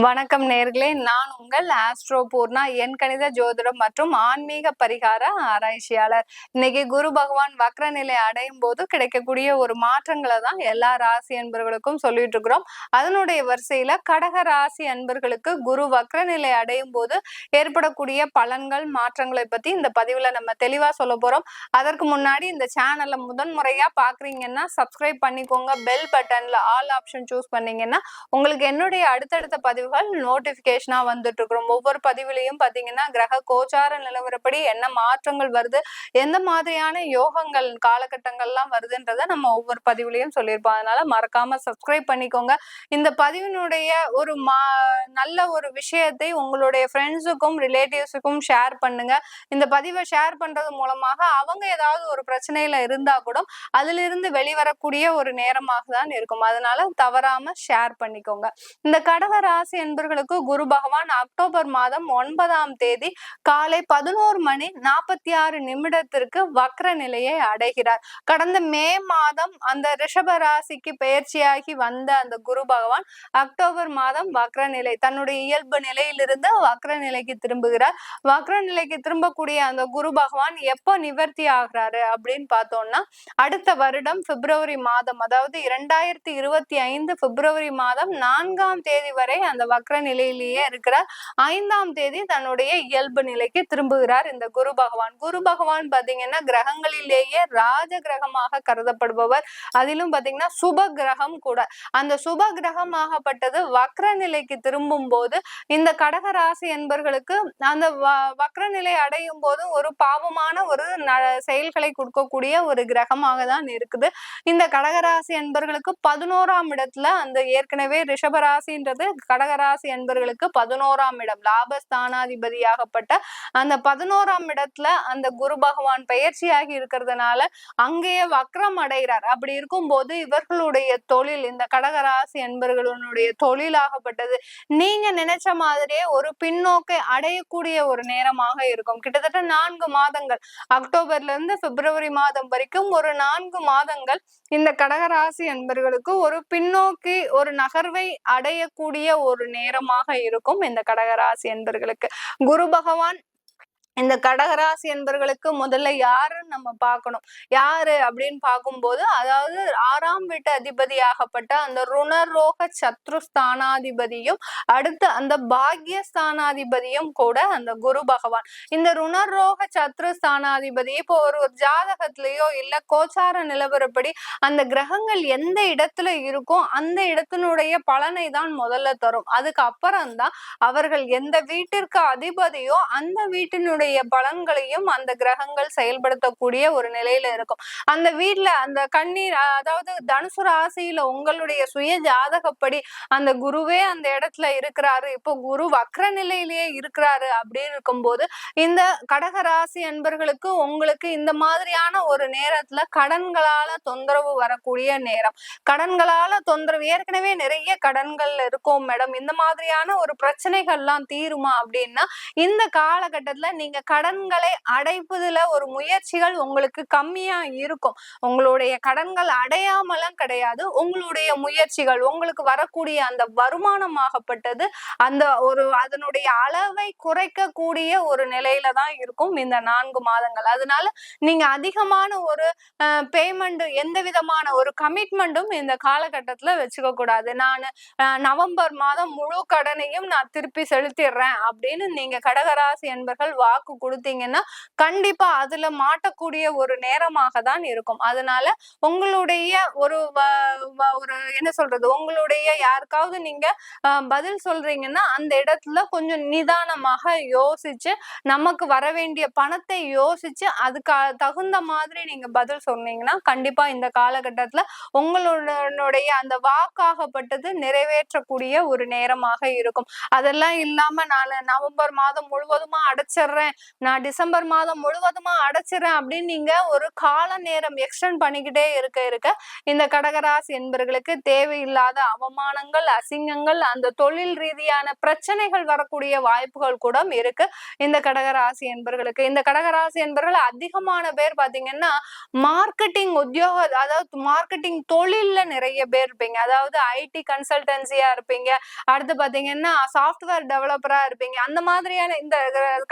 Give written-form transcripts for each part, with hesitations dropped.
வணக்கம் நேர்களே, நான் உங்கள் ஆஸ்ட்ரோ பூர்ணா, என் கணித ஜோதிடம் மற்றும் ஆன்மீக பரிகார ஆராய்ச்சியாளர். இன்னைக்கு குரு பகவான் வக்ர நிலை அடையும் போது கிடைக்கக்கூடிய ஒரு மாற்றங்களை தான் எல்லா ராசி அன்பர்களுக்கும் சொல்லிட்டு இருக்கிறோம். அதனுடைய வரிசையில கடக ராசி அன்பர்களுக்கு குரு வக்ர நிலை அடையும் போது ஏற்படக்கூடிய பலன்கள் மாற்றங்களை பத்தி இந்த பதிவுல நம்ம தெளிவா சொல்ல போறோம். அதற்கு முன்னாடி இந்த சேனல்ல முதன்முறையா பாக்குறீங்கன்னா சப்ஸ்கிரைப் பண்ணிக்கோங்க. பெல் பட்டன்ல ஆல் ஆப்ஷன் சூஸ் பண்ணீங்கன்னா உங்களுக்கு என்னுடைய அடுத்தடுத்த பதிவுகள் நோட்டிபிகேஷனா வந்துட்டு இருக்கிறோம். ஒவ்வொரு பதிவுலையும் பாத்தீங்கன்னா கிரக கோச்சார நிலவரப்படி என்ன மாற்றங்கள் வருது, எந்த மாதிரியான யோகங்கள் காலகட்டங்கள்லாம் வருதுன்றத நம்ம ஒவ்வொரு பதிவுலையும் சொல்லியிருப்போம். அதனால மறக்காம சப்ஸ்கிரைப் பண்ணிக்கோங்க. இந்த பதிவினுடைய ஒரு நல்ல ஒரு விஷயத்தை உங்களுடைய ஃப்ரெண்ட்ஸுக்கும் ரிலேட்டிவ்ஸுக்கும் ஷேர் பண்ணுங்க. இந்த பதிவை ஷேர் பண்றது மூலமாக அவங்க ஏதாவது ஒரு பிரச்சனையில இருந்தா கூட அதிலிருந்து வெளிவரக்கூடிய ஒரு நேரமாக தான் இருக்கும். அதனால தவறாம ஷேர் பண்ணிக்கோங்க. இந்த கடக ராசி என்பர்களுக்கு குரு பகவான் அக்டோபர் மாதம் 9ஆம் தேதி காலை 11:46 வக்ர நிலையை அடைகிறார். கடந்த மே மாதம் அந்த ரிஷப ராசிக்கு பெயர்ச்சியாகி வந்த அந்த குரு பகவான் அக்டோபர் மாதம் வக்ர நிலை தன்னுடைய இயல்பு நிலையிலிருந்து வக்ர நிலைக்கு திரும்புகிறார். வக்ர நிலைக்கு திரும்பக்கூடிய அந்த குரு பகவான் எப்போ நிவர்த்தி ஆகிறாரு அப்படின்னு பார்த்தோம்னா அடுத்த வருடம் பிப்ரவரி மாதம், அதாவது 2025 பிப்ரவரி மாதம் 4ஆம் தேதி வரை அந்த வக்ர நிலையிலேயே இருக்கிறார். 5ஆம் தேதி தன்னுடைய இயல்பு நிலைக்கு திரும்புகிறார் இந்த குரு பகவான். குரு பகவான் பாத்தீங்கன்னா கிரகங்களிலேயே ராஜ கிரகமாக கருதப்படுபவர். அதிலும் பாத்தீங்கன்னா சுப கிரகம் கூட. அந்த சுப கிரகமாகப்பட்டது வக்ர நிலைக்கு திரும்பும் போது இந்த கடக ராசி என்பர்களுக்கு அந்த வக்ர நிலை அடையும் போது ஒரு பாவமான ஒரு செயல்களை கொடுக்கக்கூடிய ஒரு கிரகமாக தான் இருக்குது. இந்த கடகராசி என்பர்களுக்கு 11ஆம் இடத்துல அந்த ஏற்கனவே ரிஷபராசின்றது கடகராசி என்பர்களுக்கு 11ஆம் இடம் லாபஸ்தானாதிபதியாகப்பட்ட அந்த 11ஆம் இடத்துல அந்த குரு பகவான் பயிற்சியாகி இருக்கிறதுனால அங்கேயே வக்ரம் அடைகிறார். அப்படி இருக்கும்போது இவர்களுடைய தொழில், இந்த கடகராசி என்பர்களுடைய தொழிலாகப்பட்டது நீங்க நினைச்ச மாதிரியே ஒரு பின்னோக்கை அடையக்கூடிய ஒரு நேரமாக இருக்கும். கிட்டத்தட்ட 4 மாதங்கள், அக்டோபர்ல இருந்து பிப்ரவரி மாதம் வரைக்கும் ஒரு 4 மாதங்கள் இந்த கடகராசி என்பர்களுக்கு ஒரு பின்னோக்கி ஒரு நகர்வை அடையக்கூடிய ஒரு நேரமாக இருக்கும். இந்த கடகராசி என்பர்களுக்கு குரு பகவான் இந்த கடகராசி என்பர்களுக்கு முதல்ல யாருன்னு நம்ம பார்க்கணும். யாரு அப்படின்னு பார்க்கும்போது, அதாவது 6ஆம் வீட்டு அதிபதியாகப்பட்ட அந்த ருணரோக சத்ருஸ்தானாதிபதியும் அடுத்து அந்த பாக்யஸ்தானாதிபதியும் கூட அந்த குரு பகவான். இந்த ருணரோக சத்ருஸ்தானாதிபதி இப்போ ஒரு ஜாதகத்திலேயோ இல்ல கோச்சார நிலவரப்படி அந்த கிரகங்கள் எந்த இடத்துல இருக்கோ அந்த இடத்தினுடைய பலனை தான் முதல்ல தரும். அதுக்கு அப்புறம்தான் அவர்கள் எந்த வீட்டிற்கு அதிபதியோ அந்த வீட்டினுடைய பலன்களையும் அந்த கிரகங்கள் செயல்படுத்தக்கூடிய ஒரு நிலையில இருக்கும். அந்த வீட்டுல அந்த கண்ணீர், அதாவது தனுசு ராசியில உங்களுடைய சுய ஜாதகப்படி அந்த குருவே அந்த இடத்துல இருக்கிறாரு, இப்போ குரு வக்ர நிலையிலேயே இருக்கிறாரு அப்படின்னு இருக்கும்போது இந்த கடக ராசி அன்பர்களுக்கு உங்களுக்கு இந்த மாதிரியான ஒரு நேரத்துல கடன்களால தொந்தரவு வரக்கூடிய நேரம். கடன்களால தொந்தரவு, ஏற்கனவே நிறைய கடன்கள் இருக்கும் மேடம், இந்த மாதிரியான ஒரு பிரச்சனைகள்லாம் தீருமா அப்படின்னா இந்த காலகட்டத்துல நீங்க கடன்களை அடைப்பதுல ஒரு முயற்சிகள் உங்களுக்கு கம்மியா இருக்கும். உங்களுடைய கடன்கள் அடையாமலாம் கிடையாது, உங்களுடைய முயற்சிகள், உங்களுக்கு வரக்கூடிய அந்த வருமானமாகப்பட்டது அந்த ஒரு அதனுடைய அளவை குறைக்கக்கூடிய ஒரு நிலையில தான் இருக்கும் இந்த 4 மாதங்கள். அதனால நீங்க அதிகமான ஒரு பேமெண்ட், எந்த விதமான ஒரு கமிட்மெண்ட்டும் இந்த காலகட்டத்துல வச்சுக்க கூடாது. நான் நவம்பர் மாதம் முழு கடனையும் நான் திருப்பி செலுத்திடுறேன் அப்படின்னு நீங்க கடகராசி என்பர்கள் வாக்கு கொடுத்தீங்கன்னா கண்டிப்பா அதுல மாட்டக்கூடிய ஒரு நேரமாக தான் இருக்கும். அதனால உங்களுடைய ஒரு என்ன சொல்றது, உங்களுடைய யாருக்காவது நீங்க பதில் சொல்றீங்கன்னா அந்த இடத்துல கொஞ்சம் நிதானமாக யோசிச்சு, நமக்கு வர வேண்டிய பணத்தை யோசிச்சு அதுக்கு தகுந்த மாதிரி நீங்க பதில் சொன்னீங்கன்னா கண்டிப்பா இந்த காலகட்டத்துல உங்களுடைய அந்த வாக்காகப்பட்டது நிறைவேற்றக்கூடிய ஒரு நேரமாக இருக்கும். அதெல்லாம் இல்லாம நான் நவம்பர் மாதம் முழுவதுமா அடைச்சிடுறேன், நான் டிசம்பர் மாதம் முழுவதுமா அடைச்சிடறேன் அப்படின்னு நீங்க ஒரு கால நேரம் எக்ஸ்டெண்ட் பண்ணிக்கிட்டே இருக்க இந்த கடகராசி என்பர்களுக்கு தேவையில்லாத அவமானங்கள், அசிங்கங்கள், அந்த தொழில் ரீதியான பிரச்சனைகள் வரக்கூடிய வாய்ப்புகள் கூட இருக்கு இந்த கடகராசி என்பர்களுக்கு. இந்த கடகராசி என்பர்கள் அதிகமான பேர் பாத்தீங்கன்னா மார்க்கெட்டிங் உத்தியோக, அதாவது மார்க்கெட்டிங் தொழில்ல நிறைய பேர் இருப்பீங்க. அதாவது ஐடி கன்சல்டன்சியா இருப்பீங்க, அடுத்து பாத்தீங்கன்னா சாஃப்ட்வேர் டெவலப்பரா இருப்பீங்க. அந்த மாதிரியான இந்த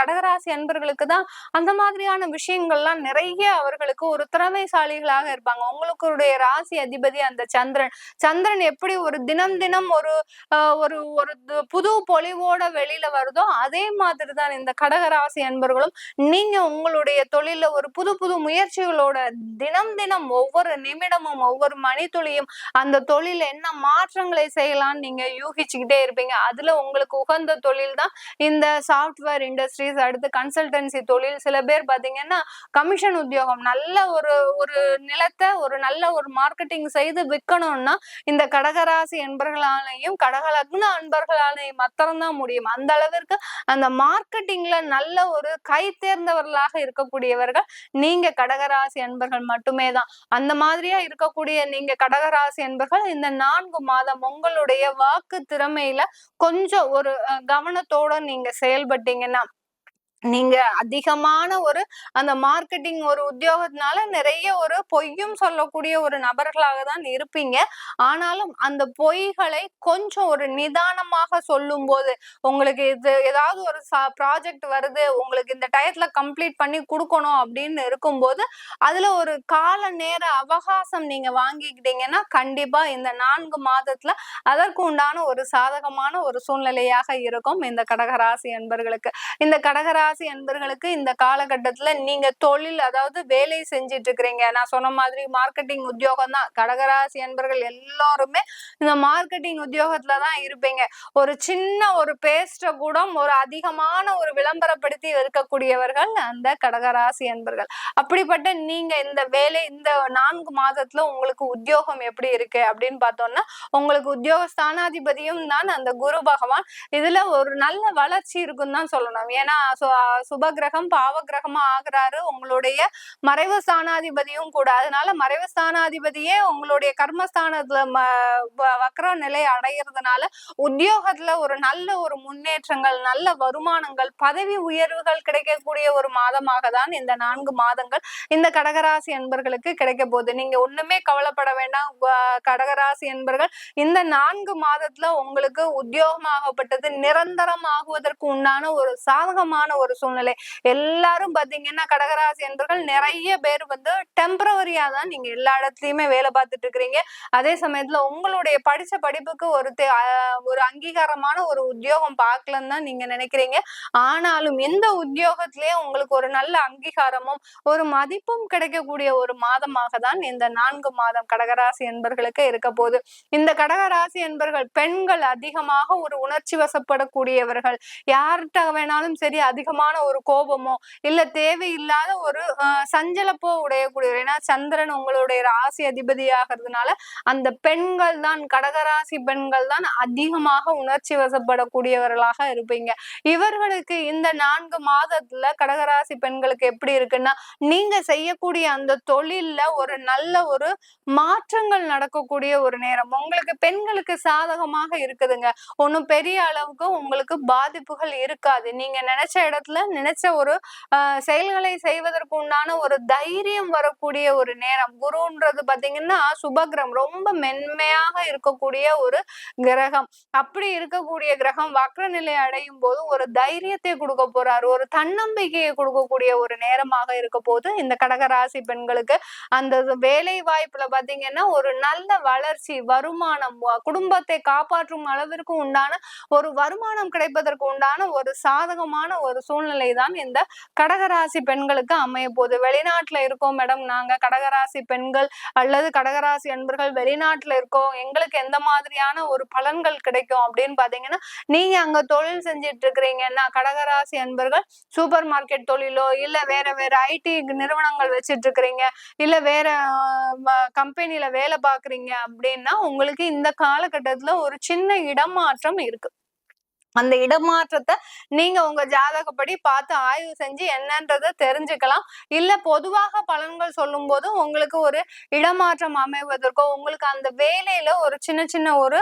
கடகராசி அன்பர்களுக்கு தான் அந்த மாதிரியான விஷயங்கள்லாம் நிறைய அவர்களுக்கு ஒரு திறமைசாலிகளாக இருப்பாங்க. உங்களுடைய ராசி அதிபதி அந்த சந்திரன். சந்திரன் எப்படி ஒரு தினம் தினம் ஒரு ஒரு ஒரு புது பொலிவோட வெளியில வருதோ அதே மாதிரிதான் இந்த கடகராசி அன்பர்களும் நீங்க உங்களுடைய தொழில ஒரு புது புது முயற்சிகளோட தினம் தினம் ஒவ்வொரு நிமிடமும் ஒவ்வொரு மணித்துளியும் அந்த தொழில என்ன மாற்றங்களை செய்யலாம்னு நீங்க யூகிச்சுக்கிட்டே இருப்பீங்க. அதுல உங்களுக்கு உகந்த தொழில் தான் இந்த சாஃப்ட்வேர் இண்டஸ்ட்ரீஸ், அடுத்து கன்சல்டன்சி தொழில். சில பேர் பாத்தீங்கன்னா கமிஷன் உத்தியோகம், நல்ல ஒரு ஒரு நிலத்தை ஒரு நல்ல ஒரு மார்க்கெட்டிங் செய்து விற்கணும்னா இந்த கடகராசி என்பர்களாலையும் கடகலக்ன அன்பர்களாலையும் மாத்திரம்தான் முடியும். அந்த அளவிற்கு அந்த மார்க்கெட்டிங்ல நல்ல ஒரு கை தேர்ந்தவர்களாக இருக்கக்கூடியவர்கள் நீங்க கடகராசி அன்பர்கள் மட்டுமே தான். அந்த மாதிரியா இருக்கக்கூடிய நீங்க கடகராசி அன்பர்கள் இந்த 4 மாதம் உங்களுடைய வாக்கு திறமையில கொஞ்சம் ஒரு கவனத்தோட நீங்க செயல்பட்டீங்கன்னா, நீங்க அதிகமான ஒரு அந்த மார்க்கெட்டிங் ஒரு உத்தியோகத்தினால நிறைய ஒரு பொய்யும் சொல்லக்கூடிய ஒரு நபர்களாக தான் இருப்பீங்க. ஆனாலும் அந்த பொய்களை கொஞ்சம் ஒரு நிதானமாக சொல்லும் போது, உங்களுக்கு இது ஏதாவது ஒரு ப்ராஜெக்ட் வருது, உங்களுக்கு இந்த டயத்துல கம்ப்ளீட் பண்ணி கொடுக்கணும் அப்படின்னு இருக்கும்போது அதுல ஒரு கால நேர அவகாசம் நீங்க வாங்கிக்கிட்டீங்கன்னா கண்டிப்பா இந்த 4 மாதத்துல அதற்கு உண்டான ஒரு சாதகமான ஒரு சூழ்நிலையாக இருக்கும் இந்த கடகராசி அன்பர்களுக்கு. இந்த கடகராசி அன்பர்களுக்கு இந்த காலகட்டத்துல நீங்க தொழில், அதாவது வேலை செஞ்சிட்டு இருக்கிறீங்க. நான் சொன்ன மாதிரி மார்க்கெட்டிங் உத்தியோகம் தான். கடகராசி அன்பர்கள் எல்லாருமே இந்த மார்க்கெட்டிங் உத்தியோகத்துலதான் இருப்பீங்க. ஒரு சின்ன ஒரு பேஸ்ட கூட ஒரு அதிகமான ஒரு விளம்பரப்படுத்தி இருக்கக்கூடியவர்கள் அந்த கடகராசி அன்பர்கள். அப்படிப்பட்ட நீங்க இந்த வேலை இந்த 4 மாதத்துல உங்களுக்கு உத்தியோகம் எப்படி இருக்கு அப்படின்னு பார்த்தோம்னா, உங்களுக்கு உத்தியோக ஸ்தானாதிபதியும் தான் அந்த குரு பகவான். இதுல ஒரு நல்ல வளர்ச்சி இருக்குன்னு தான் சொல்லணும். ஏன்னா சுப கிரகம் பாவ கிரகமா ஆகுறாரு, உங்களுடைய மறைவு ஸ்தானாதிபதியும் கூட. அதனால மறைவு ஸ்தானாதிபதியே உங்களுடைய கர்மஸ்தானத்துல வக்ர நிலை அடைகிறதுனால உத்தியோகத்துல ஒரு நல்ல ஒரு முன்னேற்றங்கள், நல்ல வருமானங்கள், பதவி உயர்வுகள் கிடைக்கக்கூடிய ஒரு மாதமாக தான் இந்த 4 மாதங்கள் இந்த கடகராசி அன்பர்களுக்கு கிடைக்க போகுது. நீங்க ஒண்ணுமே கவலைப்பட வேண்டாம் கடகராசி அன்பர்கள். இந்த 4 மாதத்துல உங்களுக்கு உத்தியோகமாகப்பட்டது நிரந்தரமாகுவதற்கு உண்டான ஒரு சாதகமான ஒரு சூழ்நிலை. எல்லாரும் பாத்தீங்கன்னா கடகராசி அன்பர்கள் நிறைய பேர் டெம்பரவரியா தான் நீங்க எல்லா இடத்துலயுமே வேலை பார்த்துட்டு இருக்கிறீங்க. அதே சமயத்துல உங்களுடைய படிச்ச படிப்புக்கு ஒரு அங்கீகாரமான ஒரு உத்தியோகம் பார்க்கலன்னு தான் நீங்க நினைக்கிறீங்க. ஆனாலும் இந்த உத்தியோகத்திலேயே உங்களுக்கு ஒரு நல்ல அங்கீகாரமும் ஒரு மதிப்பும் கிடைக்கக்கூடிய ஒரு மாதமாக தான் இந்த 4 மாதம் கடகராசி என்பர்களுக்கு இருக்க போகுது. இந்த கடகராசி என்பர்கள் பெண்கள் அதிகமாக ஒரு உணர்ச்சி வசப்படக்கூடியவர்கள். யார்கிட்ட வேணாலும் சரி அதிகமான ஒரு கோபமோ இல்ல தேவையில்லாத ஒரு சஞ்சலப்போ உடையக்கூடிய, ஏன்னா சந்திரன் உங்களுடைய ராசி அதிபதி ஆகிறதுனால அந்த பெண்கள் தான், கடகராசி பெண்கள் தான் அதிகமாக உணர்ச்சி வசப்படக்கூடியவர்களாக இருப்பீங்க. இவர்களுக்கு இந்த 4 மாதத்துல கடகராசி பெண்களுக்கு எப்படி இருக்குன்னா, நீங்க செய்யக்கூடிய அந்த தொழில்ல ஒரு நல்ல ஒரு மாற்றங்கள் நடக்கக்கூடிய ஒரு நேரம் உங்களுக்கு பெண்களுக்கு சாதகமாக இருக்குதுங்க. ஒன்னும் பெரிய அளவுக்கு உங்களுக்கு பாதிப்புகள் இருக்காது. நீங்க நினைச்ச இடத்துல நினைச்ச ஒரு செயல்களை செய்வதற்கு உண்டான ஒரு தைரியம் வரக்கூடிய ஒரு நேரம். குருன்றது பாத்தீங்கன்னா சுபகிரகம், ரொம்ப மென்மையாக இருக்கக்கூடிய ஒரு கிரகம். அப்படி இருக்கக்கூடிய கிரகம் வக்ர நிலை அடையும் போது ஒரு தைரியத்தை கொடுக்க போறாரு, ஒரு தன்னம்பிக்கையை கொடுக்கக்கூடிய ஒரு நேரமாக இருக்க போது இந்த கடகராசி பெண்களுக்கு. அந்த வேலை வாய்ப்புல பாத்தீங்கன்னா ஒரு நல்ல வளர்ச்சி, வருமானம், குடும்பத்தை காப்பாற்றும் அளவிற்கு உண்டான ஒரு வருமானம் கிடைப்பதற்கு உண்டான ஒரு சாதகமான ஒரு சூழ்நிலை தான் இந்த கடகராசி பெண்களுக்கு அமைய போகுது. வெளிநாட்டுல இருக்கோம் மேடம், நாங்க கடகராசி பெண்கள் அல்லது கடகராசி அன்பர்கள் வெளிநாட்டுல இருக்கோம், எங்களுக்கு எந்த மாதிரியான ஒரு பலன்கள் கிடைக்கும் அப்படின்னு பாத்தீங்கன்னா, நீங்க அங்க தொழில் செஞ்சிட்டு இருக்கிறீங்கன்னா கடகராசி அன்பர்கள் சூப்பர் மார்க்கெட் தொழிலோ இல்ல வேற வேற ஐடி நிறுவனங்கள் வச்சிட்டு இருக்கிறீங்க, இல்ல வேற கம்பெனில வேலை பாக்குறீங்க அப்படின்னா உங்களுக்கு இந்த காலகட்டத்துல ஒரு சின்ன இடமாற்றம் இருக்கு. அந்த இடமாற்றத்தை நீங்க உங்க ஜாதகப்படி பார்த்து ஆய்வு செஞ்சு என்னன்றதை தெரிஞ்சுக்கலாம். இல்ல பொதுவாக பலன்கள் சொல்லும் போது உங்களுக்கு ஒரு இடமாற்றம் அமைவதற்கோ, உங்களுக்கு அந்த வேலையில ஒரு சின்ன சின்ன ஒரு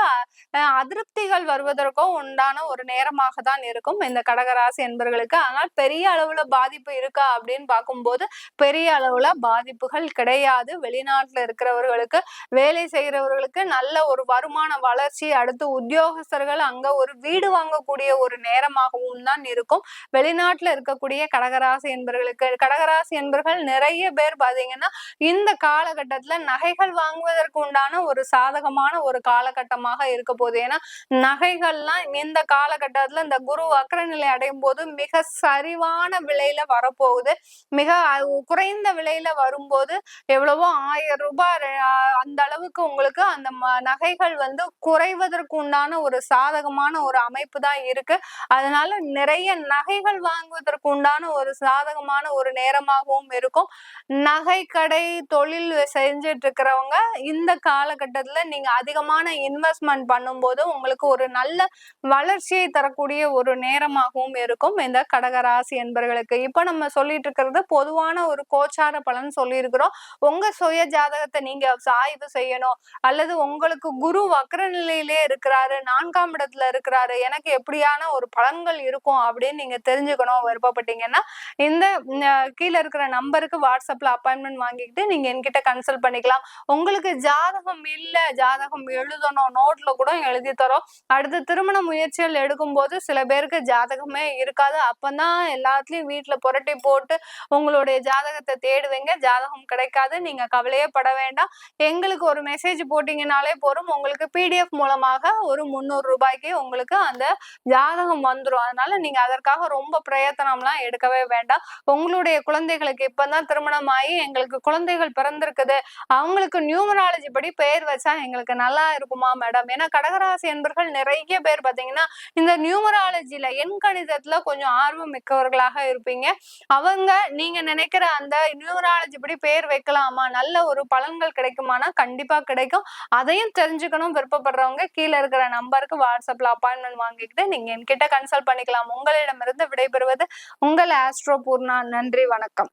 அதிருப்திகள் வருவதற்கோ உண்டான ஒரு நேரமாக தான் இருக்கும் இந்த கடகராசி என்பர்களுக்கு. ஆனால் பெரிய அளவுல பாதிப்பு இருக்கா அப்படின்னு பார்க்கும்போது பெரிய அளவுல பாதிப்புகள் கிடையாது. வெளிநாட்டுல இருக்கிறவர்களுக்கு, வேலை செய்யறவர்களுக்கு நல்ல ஒரு வருமான வளர்ச்சி, அடுத்து உத்தியோகஸ்தர்கள் அங்க ஒரு வீடு வாங்கக்கூடிய ஒரு நேரமாகவும் தான் இருக்கும். வெளிநாட்டுல இருக்கக்கூடிய கடகராசி என்பர்கள் நிறைய பேர் பாத்தீங்கன்னா இந்த காலகட்டத்துல நகைகள் வாங்குவதற்கு உண்டான ஒரு சாதகமான ஒரு காலகட்டமாக இருக்க போகுது. ஏன்னா நகைகள்லாம் இந்த காலகட்டத்துல இந்த குரு வக்ர நிலை அடையும் போது மிக சரிவான விலையில வரப்போகுது. மிக குறைந்த விலையில வரும்போது எவ்வளவோ 1000 ரூபாய் அந்த அளவுக்கு உங்களுக்கு அந்த நகைகள் வந்து குறைவதற்கு உண்டான ஒரு சாதகமான ஒரு அமைப்பு தான் இருக்கு. அதனால நிறைய நகைகள் வாங்குவதற்கு உண்டான ஒரு சாதகமான ஒரு நேரமாகவும் இருக்கும். நகை கடை தொழில் செஞ்சுட்டு இருக்கிறவங்க இந்த காலகட்டத்துல நீங்க அதிகமான இன்வெஸ்ட்மெண்ட் பண்ணும்போது உங்களுக்கு ஒரு நல்ல வளர்ச்சியை தரக்கூடிய ஒரு நேரமாகவும் இருக்கும் இந்த கடகராசி என்பர்களுக்கு. இப்ப நம்ம சொல்லிட்டு இருக்கிறது பொதுவான ஒரு கோச்சார பலன் சொல்லியிருக்கிறோம். உங்க சுய ஜாதகத்தை நீங்க ஆய்வு செய்யணும், அல்லது உங்களுக்கு குரு வக்ர நிலையிலே இருக்கிறாரு, 4ஆம் இடத்துல இருக்கிறாரு, எனக்கு எப்படியான ஒரு பலன்கள் இருக்கும் அப்படின்னு நீங்க தெரிஞ்சுக்கணும் விருப்பப்பட்டீங்கன்னா இந்த கீழே இருக்கிற நம்பருக்கு வாட்ஸ்அப்ல அப்பாயின்மெண்ட் வாங்கிக்கிட்டு நீங்க என்கிட்ட கன்சல்ட் பண்ணிக்கலாம். உங்களுக்கு ஜாதகம் இல்ல, ஜாதகம் எழுதணும், நோட்ல கூட எழுதி தரோம். அடுத்து திருமண முயற்சிகள் எடுக்கும் போது சில பேருக்கு ஜாதகமே இருக்காது. அப்பதான் எல்லாத்துலயும் வீட்டுல புரட்டி போட்டு உங்களுடைய ஜாதகத்தை தேடுவீங்க, ஜாதகம் கிடைக்காது. நீங்க கவலையே பட வேண்டாம். எங்களுக்கு ஒரு மெசேஜ் போட்டீங்கன்னாலே போதும், உங்களுக்கு PDF மூலமாக ஒரு 300 ரூபாய்க்கு உங்களுக்கு அந்த ஜாதகம் வந்துடும். அதனால நீங்க அதற்காக ரொம்ப பிரயத்தனம்லாம் எடுக்கவே வேண்டாம். உங்களுடைய குழந்தைகளுக்கு இப்பதான் திருமணம் ஆகி எங்களுக்கு குழந்தைகள் பிறந்திருக்குது, அவங்களுக்கு நியூமராலஜி படி பெயர் வச்சா எங்களுக்கு நல்லா இருக்குமா மேடம்? ஏன்னா கடகராசி என்பர்கள் நிறைய பேர் பாத்தீங்கன்னா இந்த நியூமராலஜில எண் கணிதத்துல கொஞ்சம் ஆர்வம் மிக்கவர்களாக இருப்பீங்க. அவங்க நீங்க நினைக்கிற அந்த நியூமராலஜி படி பெயர் வைக்கலாமா, நல்ல ஒரு பலன்கள் கிடைக்குமானா கண்டிப்பா கிடைக்கும். அதையும் தெரிஞ்சுக்கணும் விருப்பப்படுறவங்க கீழே இருக்கிற நம்பருக்கு வாட்ஸ்அப்ல அப்பாயின்மெண்ட் வாங்கிக்கிட்டு நீங்க என்கிட்ட கன்சல்ட் பண்ணிக்கலாம். உங்களிடமிருந்து விடைபெறுவது உங்கள் ஆஸ்ட்ரோ பூர்ணா. நன்றி, வணக்கம்.